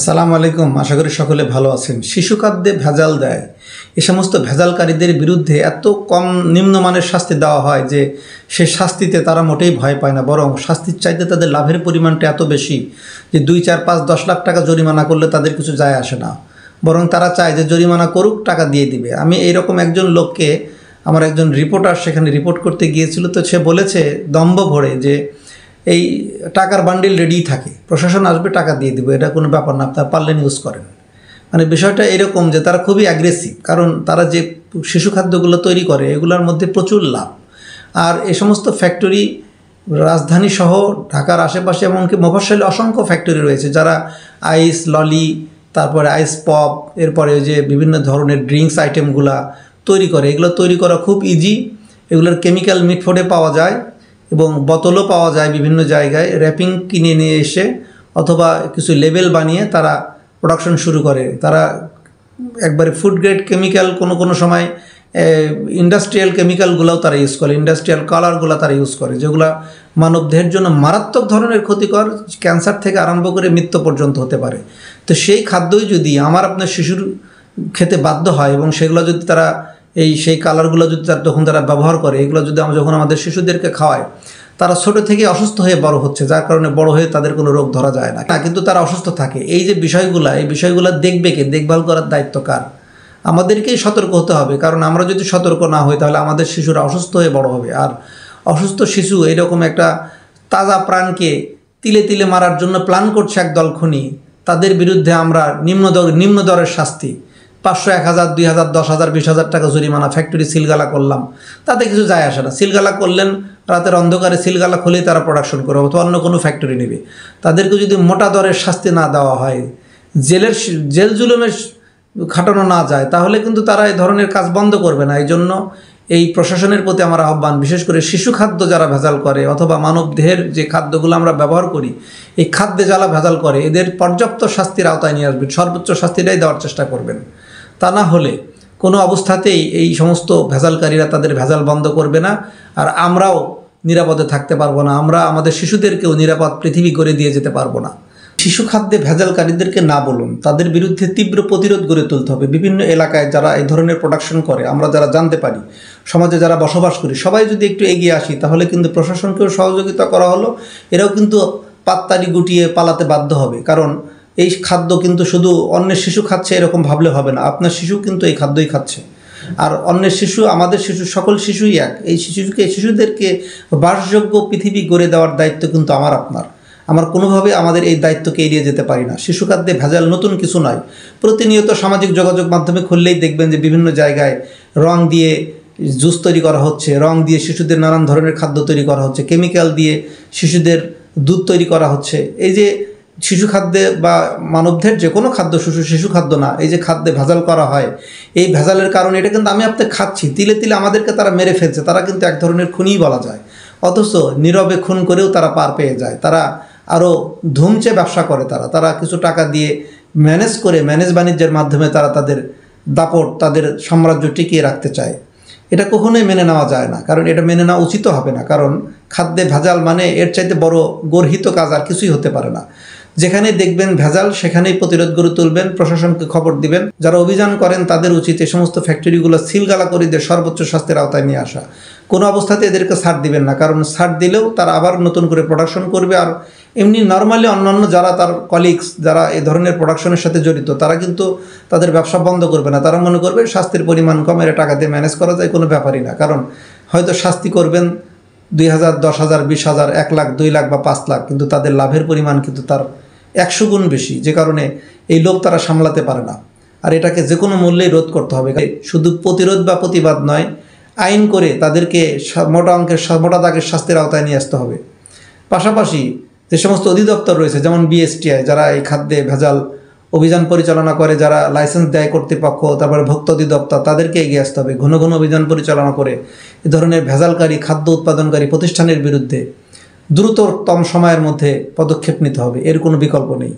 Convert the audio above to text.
আসসালামু আলাইকুম। আশা করি সকলে ভালো আছেন। শিশু খাদ্যে ভেজাল দেয়, এ সমস্ত ভেজালকারীদের বিরুদ্ধে এত কম নিম্নমানের শাস্তি দেওয়া হয় যে সে শাস্তিতে তারা মোটেই ভয় পায় না, বরং শাস্তির চাইতে তাদের লাভের পরিমাণটা এত বেশি যে 2, 4, 5, 10 লাখ টাকা জরিমানা করলে তাদের কিছু যায় আসে না, বরং তারা চায় যে জরিমানা করুক, টাকা দিয়ে দিবে। আমি এইরকম একজন লোককে, আমার একজন রিপোর্টার সেখানে রিপোর্ট করতে গিয়েছিল, তো সে বলেছে দম্ভ ভরে যে এই টাকার বান্ডিল রেডি থাকে, প্রশাসন আসবে টাকা দিয়ে দিবে, এটা কোনো ব্যাপার না, আপনারা পারলেন ইউজ করেন। মানে বিষয়টা এরকম যে তারা খুবই অ্যাগ্রেসিভ, কারণ তারা যে শিশু খাদ্যগুলো তৈরি করে এগুলোর মধ্যে প্রচুর লাভ। আর এই সমস্ত ফ্যাক্টরি রাজধানী সহ ঢাকার আশেপাশে এমনকি মফস্বলে অসংখ্য ফ্যাক্টরি রয়েছে যারা আইস, ললি, তারপরে আইস পপ, এরপরে যে বিভিন্ন ধরনের ড্রিঙ্কস আইটেমগুলা তৈরি করে। এগুলো তৈরি করা খুব ইজি, এগুলোর কেমিক্যাল মিটফোর্ডে পাওয়া যায় এবং বোতলও পাওয়া যায় বিভিন্ন জায়গায়। র্যাপিং কিনে নিয়ে এসে অথবা কিছু লেবেল বানিয়ে তারা প্রোডাকশন শুরু করে। তারা একবারে ফুড গ্রেড কেমিক্যাল, কোনো সময় ইন্ডাস্ট্রিয়াল কেমিক্যালগুলোও তারা ইউজ করে, ইন্ডাস্ট্রিয়াল কালারগুলো তারা ইউজ করে, যেগুলো মানবদেহের জন্য মারাত্মক ধরনের ক্ষতিকর, ক্যান্সার থেকে আরম্ভ করে মৃত্যু পর্যন্ত হতে পারে। তো সেই খাদ্যই যদি আপনার শিশুর খেতে বাধ্য হয় এবং সেগুলো যদি তারা সেই কালারগুলো যদি যখন তারা ব্যবহার করে, এগুলো যদি যখন আমাদের শিশুদেরকে খাওয়ায়, তারা ছোটো থেকে অসুস্থ হয়ে বড় হচ্ছে, যার কারণে বড় হয়ে তাদের কোনো রোগ ধরা যায় না, কিন্তু তারা অসুস্থ থাকে। এই যে এই বিষয়গুলো দেখবে কে, দেখভাল করার দায়িত্ব কার? আমাদেরকেই সতর্ক হতে হবে, কারণ আমরা যদি সতর্ক না হই তাহলে আমাদের শিশুরা অসুস্থ হয়ে বড় হবে। আর অসুস্থ শিশু এইরকম একটা তাজা প্রাণকে তিলে তিলে মারার জন্য প্ল্যান করছে একদল খুনি, তাদের বিরুদ্ধে আমরা নিম্ন দরের শাস্তি 500, 1000, 2000, 10,000, 20,000 টাকা জরিমানা, ফ্যাক্টরি সিলগালা করলাম, তাতে কিছু যায় আসে না। সিলগালা করলেন, রাতের অন্ধকারে সিলগালা খুলেই তারা প্রোডাকশন করবে অথবা অন্য কোনো ফ্যাক্টরি নেবে। তাদেরকে যদি মোটা দরের শাস্তি না দেওয়া হয়, জেল জুলুমের খাটানো না যায়, তাহলে কিন্তু তারা এই ধরনের কাজ বন্ধ করবে না। এই জন্য এই প্রশাসনের প্রতি আমার আহ্বান, বিশেষ করে শিশু খাদ্য যারা ভেজাল করে অথবা মানব দেহের যে খাদ্যগুলো আমরা ব্যবহার করি, এই খাদ্যে যারা ভেজাল করে এদের পর্যাপ্ত শাস্তির আওতায় নিয়ে আসবেন, সর্বোচ্চ শাস্তিটাই দেওয়ার চেষ্টা করবেন। তা না হলে কোনো অবস্থাতেই এই সমস্ত ভেজালকারীরা তাদের ভেজাল বন্ধ করবে না, আর আমরাও নিরাপদে থাকতে পারবো না, আমরা আমাদের শিশুদেরকেও নিরাপদ পৃথিবী করে দিয়ে যেতে পারবো না। শিশু খাদ্যে ভেজালকারীদেরকে না বলুন, তাদের বিরুদ্ধে তীব্র প্রতিরোধ গড়ে তুলতে হবে। বিভিন্ন এলাকায় যারা এই ধরনের প্রোডাকশন করে, আমরা যারা জানতে পারি, সমাজে যারা বসবাস করি, সবাই যদি একটু এগিয়ে আসি, তাহলে কিন্তু প্রশাসনকেও সহযোগিতা করা হলো, এরাও কিন্তু পাততাড়ি গুটিয়ে পালাতে বাধ্য হবে। কারণ এই খাদ্য কিন্তু শুধু অন্যের শিশু খাচ্ছে এরকম ভাবলে হবে না, আপনার শিশু কিন্তু এই খাদ্যই খাচ্ছে। আর অন্যের শিশু, আমাদের শিশু, সকল শিশুই এক। এই শিশুদেরকে বাসযোগ্য পৃথিবী গড়ে দেওয়ার দায়িত্ব কিন্তু আপনার। আমরা কোনোভাবে আমাদের এই দায়িত্বকে এড়িয়ে যেতে পারি না। শিশু খাদ্যে ভেজাল নতুন কিছু নয়। প্রতিনিয়ত সামাজিক যোগাযোগ মাধ্যমে খুললেই দেখবেন যে বিভিন্ন জায়গায় রং দিয়ে জুস তৈরি করা হচ্ছে, রং দিয়ে শিশুদের নানান ধরনের খাদ্য তৈরি করা হচ্ছে, কেমিক্যাল দিয়ে শিশুদের দুধ তৈরি করা হচ্ছে। এই যে শিশু খাদ্যে বা মানবদের যে কোনো খাদ্য, শিশু খাদ্য না, এই যে খাদ্যে ভেজাল করা হয়, এই ভেজালের কারণে এটা কিন্তু আমি আপনি খাচ্ছি, তিলে তিলে আমাদেরকে তারা মেরে ফেলছে। তারা কিন্তু এক ধরনের খুনিই বলা যায়, অথচ নীরবে খুন করেও তারা পার পেয়ে যায়। তারা আরও ধুমচে ব্যবসা করে, তারা কিছু টাকা দিয়ে ম্যানেজ বাণিজ্যের মাধ্যমে তারা তাদের দাপট, তাদের সাম্রাজ্য টিকিয়ে রাখতে চায়। এটা কখনোই মেনে নেওয়া যায় না, কারণ এটা মেনে নেওয়া উচিতও হবে না। কারণ খাদ্যে ভেজাল মানে এর চাইতে বড় গর্হিত কাজ আর কিছুই হতে পারে না। যেখানে দেখবেন ভেজাল, সেখানেই প্রতিরোধ গড়ে তুলবেন, প্রশাসনকে খবর দিবেন। যারা অভিযান করেন তাদের উচিত এই সমস্ত ফ্যাক্টরিগুলো সিলগালা করে দিয়ে সর্বোচ্চ শাস্তির আওতায় নিয়ে আসা। কোনো অবস্থাতে এদেরকে ছাড় দিবেন না, কারণ ছাড় দিলেও তারা আবার নতুন করে প্রোডাকশন করবে। আর এমনি নর্মালি অন্যান্য যারা তার কলিগস, যারা এই ধরনের প্রোডাকশনের সাথে জড়িত, তারা কিন্তু তাদের ব্যবসা বন্ধ করবে না। তারা মনে করবে শাস্তির পরিমাণ কম, এর টাকা দিয়ে ম্যানেজ করা যায়, কোনো ব্যাপারই না। কারণ হয়তো শাস্তি করবেন 2,000, 10,000, 20,000, 1 লাখ, 2 লাখ বা 5 লাখ, কিন্তু তাদের লাভের পরিমাণ কিন্তু তার 100 গুণ বেশি, যে কারণে এই লোক তারা সামলাতে পারে না। আর এটাকে যে কোনো মূল্যেই রোধ করতে হবে। শুধু প্রতিরোধ বা প্রতিবাদ নয়, আইন করে তাদেরকে মোটা দাগের শাস্তির আওতায় নিয়ে আসতে হবে। পাশাপাশি যে সমস্ত অধিদপ্তর রয়েছে, যেমন BSTI, যারা এই খাদ্যে ভেজাল অভিযান পরিচালনা করে, যারা লাইসেন্স দেয় কর্তৃপক্ষ, তারপরে ভোক্তা অধিদপ্তর, তাদেরকে এগিয়ে আসতে হবে। ঘন ঘন অভিযান পরিচালনা করে এ ধরনের ভেজালকারী খাদ্য উৎপাদনকারী প্রতিষ্ঠানের বিরুদ্ধে দ্রুততম সময়ের মধ্যে পদক্ষেপ নিতে হবে, এর কোনো বিকল্প নেই।